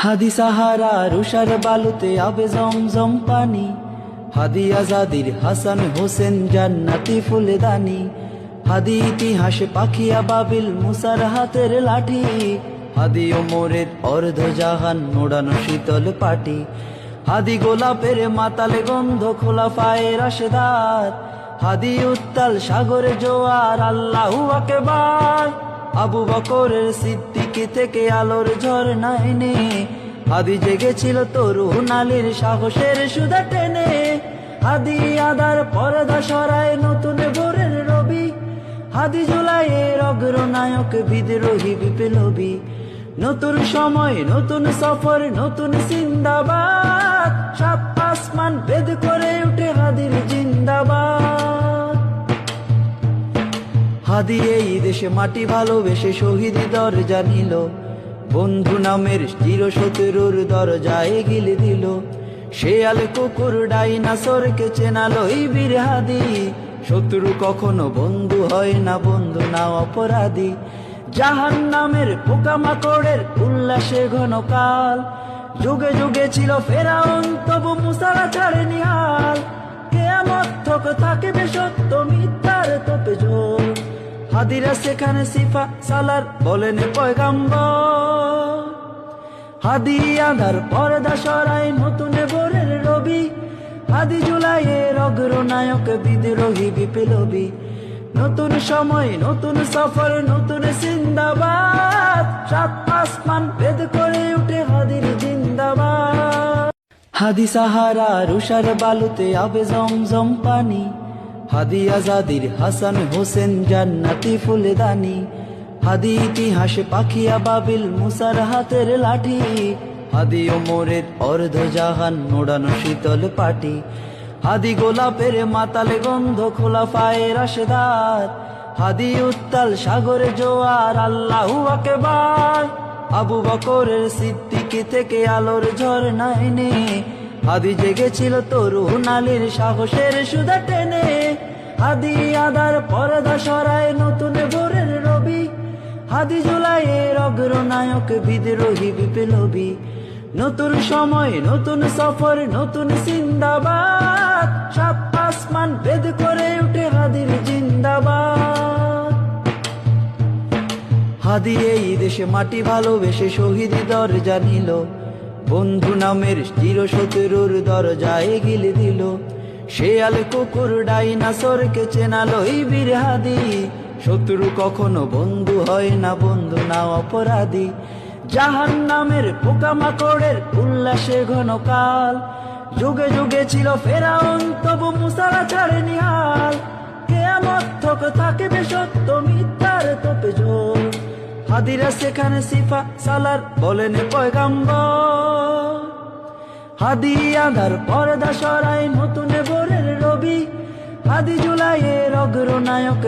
হাদি সাহারা রুষার বালুতে আবে জমজম পানি, হাদি আজাদির হাসান হোসেন জান্নাতি ফুলদানি, হাদি ইতিহাসে পাখিয়া বাবিল মুসার হাতের লাঠি, হাদি ওমরের অর্ধ জাহান মোড়ানো শীতল পাটি, হাদি গোলাপের মাতালে গন্ধ খোলাফায়ে রাশেদার, হাদি উত্তাল সাগরে জোয়ার আল্লাহু আকবার, আবু বকরের সিদ্দিকী থেকে আলোর ঝর্ণা এনে, হাদি জেগেছিল তরুণ আলীর সাহসের সুধা টেনে, হাদি আদার পর্দা সরায় নতুন ভোরের রবি, হাদি জুলাইয়ের অগ্রনায়ক বিদ্রোহী বিপ্লবী, নতুন সময় নতুন সফর নতুন জিন্দাবাদ, সাত আসমান ভেদ করে উঠে হাদির জিন্দাবাদ। হাদি এই দেশে মাটি ভালোবেসে শহীদি দরজা নিল, বন্ধু নামের চিরশত্রুর দরজায় গিলে দিল, শেয়াল কুকুর ডাইনাসরকে চেনালো এই বীর হাদি, শত্রু কখনো বন্ধু হয় না, বন্ধু না অপরাধী, জাহান্নামের পোকামাকড়ের উল্লাসে ঘনকাল, যুগে যুগে ছিল ফেরাউন তবু মুসারা ছাড়েনি হাল, কিয়ামত থক থাকিবে সত্য মিথ্যার তোপে জোর, হাদিরা সেখানে সিফা সালার বলেন পয়গাম্বর, হাদি আধার পর্দা সরায় নতুন ভোরের রবি, হাদি জুলাইয়ের অগ্রনায়ক বিদ্রোহী বিপ্লবী, নতুন সময় নতুন সফর নতুন জিন্দাবাদ, সাত আসমান ভেদ করে উঠে হাদির জিন্দাবাদ। হাদি সাহারা রুষার বালুতে আবে জমজম পানি, হাদি আজাদির হাসান হোসেন জান্নাতি ফুলদানি, হাদি ইতিহাসে পাখিয়া বাবিল মুসার হাতের লাঠি, হাদি ওমরের অর্ধ জাহান মোড়ানো শীতল পাটি, হাদি গোলাপের মাতালে গন্ধ খোলাফায়ে রাশেদার, হাদি উত্তাল সাগরে জোয়ার আল্লাহু আকবার, আবু বকরের সিদ্দিকী থেকে আলোর ঝর্ণা এনে, হাদি জেগেছিল তরুণ আলীর সাহসের সুধা টেনে, হাদি আদার পর্দা সরায় নতুন ভোরের রবি, হাদি জুলাইয়ের অগ্রনায়ক বিদ্রোহী বিপ্লবী, নতুন সময় নতুন সফর নতুন জিন্দাবাদ, সাত আসমান ভেদ করে উঠে হাদির জিন্দাবাদ। হাদি এই দেশে মাটি ভালোবেসে শহীদি দরজা নিল, বন্ধু নামের চিরশত্রুর দরজায় গিলে দিল, শেয়াল কুকুর ডাইনাসরকে চেনালো এই বীর হাদি, শত্রু কখনো বন্ধু হয় না, বন্ধু না অপরাধী, জাহান্নামের পোকামাকড়ের উল্লাসে ঘনকাল, যুগে যুগে ছিল ফেরাউন তবু মুসারা ছাড়েনি হাল, কিয়ামত থক থাকিবে সত্য মিথ্যার তোপে জোর, হাদিরা সেখানে সিফা সালার বলেন পয়গাম্বর, হাদি আধার পর্দা সরায় নতুন ভোরের রবি, হাদি জুলাইয়ের অগ্রনায়ক